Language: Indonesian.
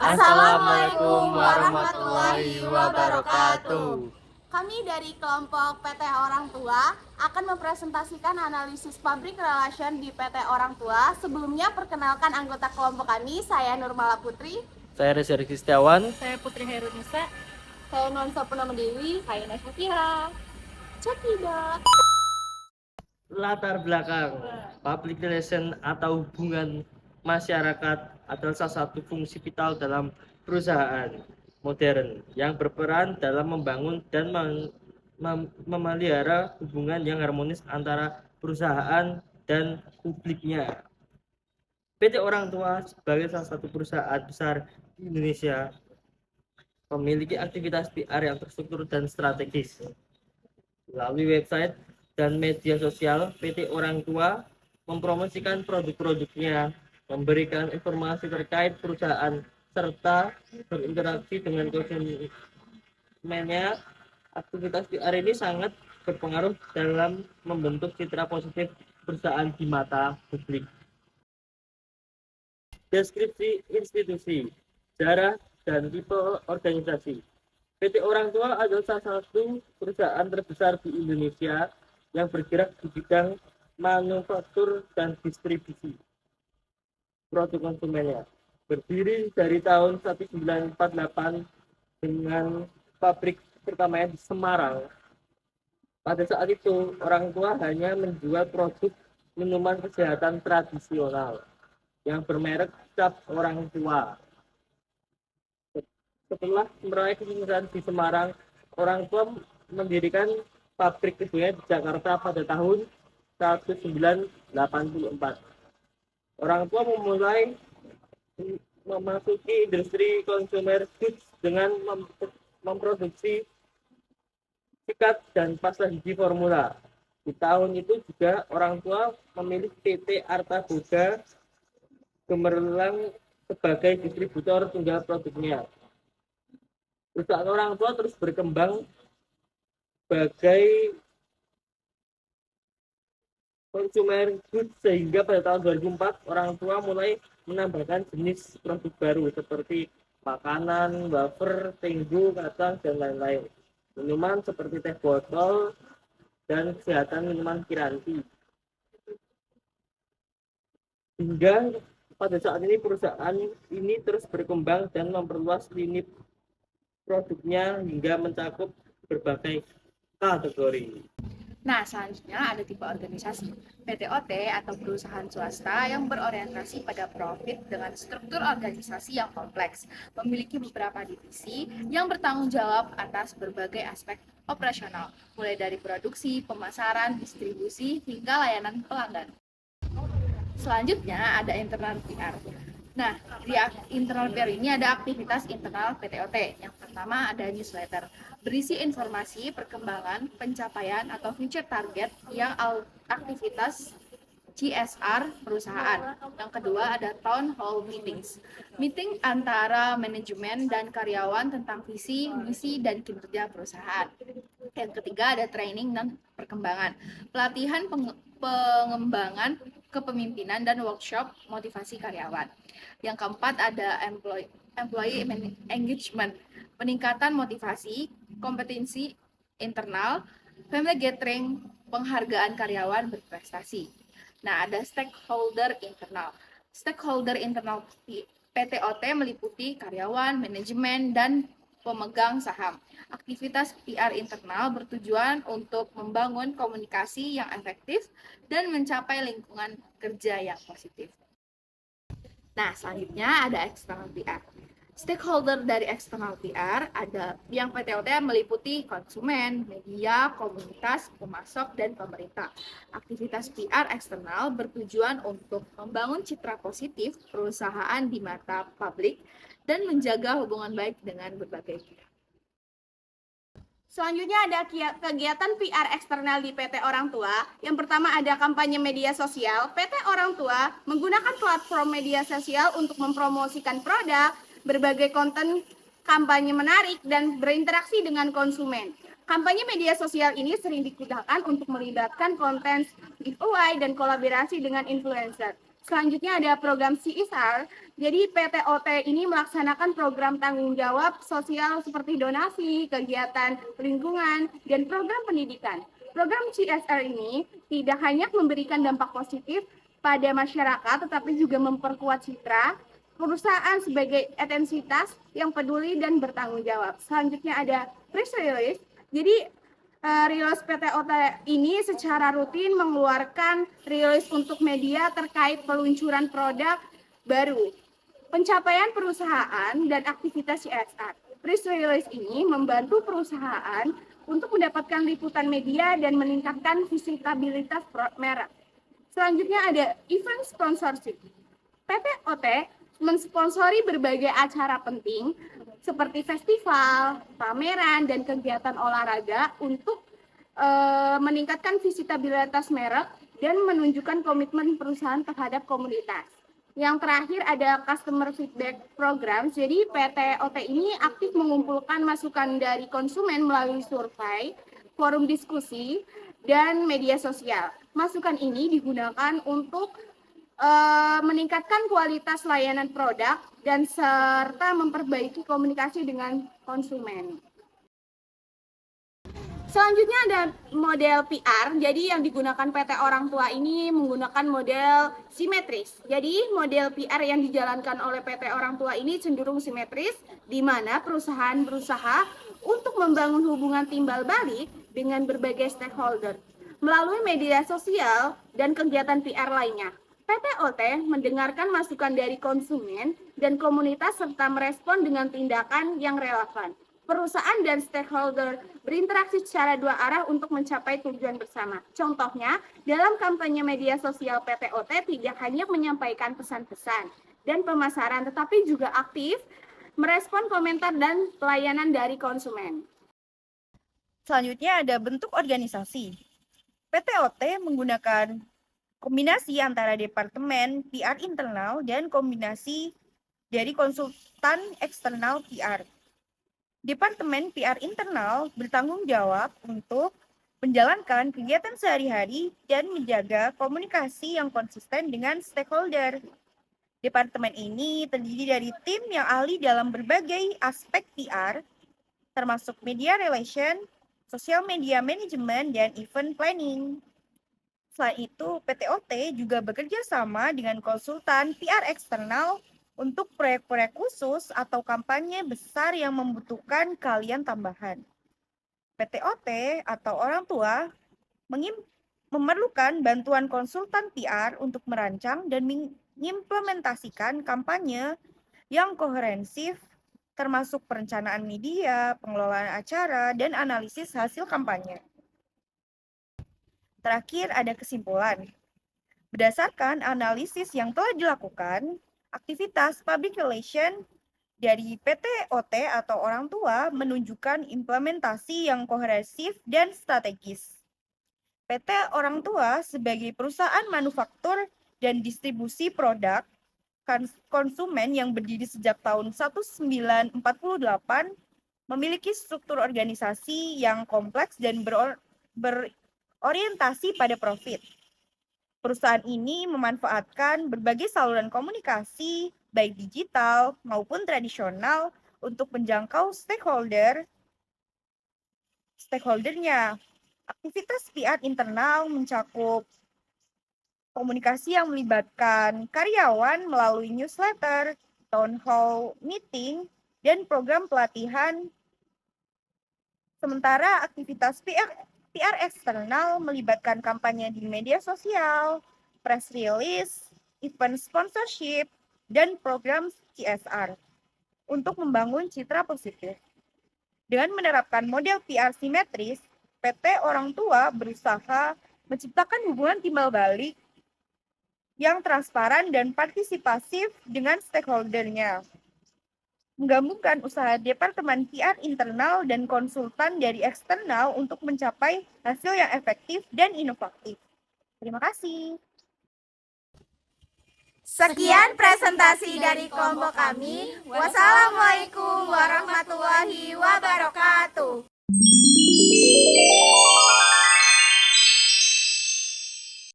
Assalamualaikum warahmatullahi wabarakatuh. Kami dari kelompok PT Orang Tua akan mempresentasikan analisis public relation di PT Orang Tua. Sebelumnya perkenalkan anggota kelompok kami, saya Nurmala Putri. Saya Reza Rizky Setiawan. Saya Putri Herunisa. Saya Nonsa Purnama Dewi. Saya Nasya. Cekidot. Latar belakang public relation atau hubungan masyarakat adalah salah satu fungsi vital dalam perusahaan modern yang berperan dalam membangun dan memelihara hubungan yang harmonis antara perusahaan dan publiknya. PT Orang Tua sebagai salah satu perusahaan besar di Indonesia memiliki aktivitas PR yang terstruktur dan strategis. Melalui website dan media sosial, PT Orang Tua mempromosikan produk-produknya, memberikan informasi terkait perusahaan, serta berinteraksi dengan konsumennya. Aktivitas PR ini sangat berpengaruh dalam membentuk citra positif perusahaan di mata publik. Deskripsi institusi, sejarah, dan tipe organisasi. PT Orang Tua adalah salah satu perusahaan terbesar di Indonesia yang bergerak di bidang manufaktur dan distribusi produk konsumennya. Berdiri dari tahun 1948 dengan pabrik pertamanya di Semarang. Pada saat itu, Orang Tua hanya menjual produk minuman kesehatan tradisional yang bermerek Cap Orang Tua. Setelah meraih kesuksesan di Semarang, Orang Tua mendirikan pabrik keduanya di Jakarta pada tahun 1984. Orang Tua memulai memasuki industri consumer goods dengan memproduksi sikat dan pasta gigi formula. Di tahun itu juga Orang Tua memilih PT Arta Boga Gemerlang sebagai distributor tunggal produknya. Perusahaan Orang Tua terus berkembang sebagai consumer goods sehingga pada tahun 2004 Orang Tua mulai menambahkan jenis produk baru seperti makanan, wafer, tinggu, kacang, dan lain-lain. Minuman seperti teh botol dan kesehatan minuman Kiranti. Hingga pada saat ini perusahaan ini terus berkembang dan memperluas lini produknya hingga mencakup berbagai kategori. Nah, selanjutnya ada tipe organisasi. PTOT atau perusahaan swasta yang berorientasi pada profit dengan struktur organisasi yang kompleks, memiliki beberapa divisi yang bertanggung jawab atas berbagai aspek operasional, mulai dari produksi, pemasaran, distribusi, hingga layanan pelanggan. Selanjutnya ada internal PR. Nah, di internal PR ini ada aktivitas internal PTOT. Yang pertama ada newsletter, berisi informasi, perkembangan, pencapaian, atau future target yang aktivitas CSR perusahaan. Yang kedua ada town hall meetings, meeting antara manajemen dan karyawan tentang visi, misi, dan kinerja perusahaan. Yang ketiga ada training dan perkembangan, pelatihan pengembangan kepemimpinan dan workshop motivasi karyawan. Yang keempat ada employee engagement, peningkatan motivasi, kompetensi internal, family gathering, penghargaan karyawan berprestasi. Nah, ada stakeholder internal. Stakeholder internal PTOT meliputi karyawan, manajemen, dan pemegang saham. Aktivitas PR internal bertujuan untuk membangun komunikasi yang efektif dan mencapai lingkungan kerja yang positif. Nah, selanjutnya ada external PR. Stakeholder dari external PR ada yang PTOT meliputi konsumen, media, komunitas, pemasok, dan pemerintah. Aktivitas PR eksternal bertujuan untuk membangun citra positif perusahaan di mata publik dan menjaga hubungan baik dengan berbagai pihak. Selanjutnya ada kegiatan PR eksternal di PT Orang Tua. Yang pertama ada kampanye media sosial. PT Orang Tua menggunakan platform media sosial untuk mempromosikan produk, berbagai konten kampanye menarik, dan berinteraksi dengan konsumen. Kampanye media sosial ini sering digunakan untuk melibatkan konten giveaway dan kolaborasi dengan influencer. Selanjutnya ada program CSR Jadi PTOT ini melaksanakan program tanggung jawab sosial seperti donasi, kegiatan lingkungan, dan program pendidikan. Program CSR ini tidak hanya memberikan dampak positif pada masyarakat, tetapi juga memperkuat citra perusahaan sebagai entitas yang peduli dan bertanggung jawab. Selanjutnya ada press release. Jadi rilis PTOT ini secara rutin mengeluarkan rilis untuk media terkait peluncuran produk baru, pencapaian perusahaan, dan aktivitas CSR. Press release ini membantu perusahaan untuk mendapatkan liputan media dan meningkatkan visitabilitas merek. Selanjutnya ada event sponsorship. PTOT mensponsori berbagai acara penting seperti festival, pameran, dan kegiatan olahraga untuk meningkatkan visitabilitas merek dan menunjukkan komitmen perusahaan terhadap komunitas. Yang terakhir ada customer feedback program. Jadi PTOT ini aktif mengumpulkan masukan dari konsumen melalui survei, forum diskusi, dan media sosial. Masukan ini digunakan untuk meningkatkan kualitas layanan produk dan serta memperbaiki komunikasi dengan konsumen. Selanjutnya ada model PR. Jadi yang digunakan PT Orang Tua ini menggunakan model simetris. Jadi model PR yang dijalankan oleh PT Orang Tua ini cenderung simetris, di mana perusahaan berusaha untuk membangun hubungan timbal balik dengan berbagai stakeholder melalui media sosial dan kegiatan PR lainnya. PTOT mendengarkan masukan dari konsumen dan komunitas serta merespon dengan tindakan yang relevan. Perusahaan dan stakeholder berinteraksi secara dua arah untuk mencapai tujuan bersama. Contohnya, dalam kampanye media sosial PTOT tidak hanya menyampaikan pesan-pesan dan pemasaran, tetapi juga aktif merespon komentar dan pelayanan dari konsumen. Selanjutnya ada bentuk organisasi. PTOT menggunakan kombinasi antara departemen PR internal dan kombinasi dari konsultan eksternal PR. Departemen PR internal bertanggung jawab untuk menjalankan kegiatan sehari-hari dan menjaga komunikasi yang konsisten dengan stakeholder. Departemen ini terdiri dari tim yang ahli dalam berbagai aspek PR, termasuk media relation, social media management, dan event planning. Selain itu, PTOT juga bekerja sama dengan konsultan PR eksternal untuk proyek-proyek khusus atau kampanye besar yang membutuhkan keahlian tambahan. PTOT atau orang tua memerlukan bantuan konsultan PR untuk merancang dan mengimplementasikan kampanye yang koherensif, termasuk perencanaan media, pengelolaan acara, dan analisis hasil kampanye. Terakhir ada kesimpulan. Berdasarkan analisis yang telah dilakukan, aktivitas public relation dari PTOT atau orang tua menunjukkan implementasi yang koherensif dan strategis. PT Orang Tua sebagai perusahaan manufaktur dan distribusi produk konsumen yang berdiri sejak tahun 1948 memiliki struktur organisasi yang kompleks dan berorientasi pada profit. Perusahaan ini memanfaatkan berbagai saluran komunikasi, baik digital maupun tradisional, untuk menjangkau stakeholdernya. Aktivitas PR internal mencakup komunikasi yang melibatkan karyawan melalui newsletter, town hall meeting, dan program pelatihan. Sementara aktivitas PR eksternal melibatkan kampanye di media sosial, press release, event sponsorship, dan program CSR untuk membangun citra positif. Dengan menerapkan model PR simetris, PT Orang Tua berusaha menciptakan hubungan timbal balik yang transparan dan partisipasif dengan stakeholdernya, menggabungkan usaha departemen PR internal dan konsultan dari eksternal untuk mencapai hasil yang efektif dan inovatif. Terima kasih. Sekian presentasi dari kelompok kami. Wassalamualaikum warahmatullahi wabarakatuh.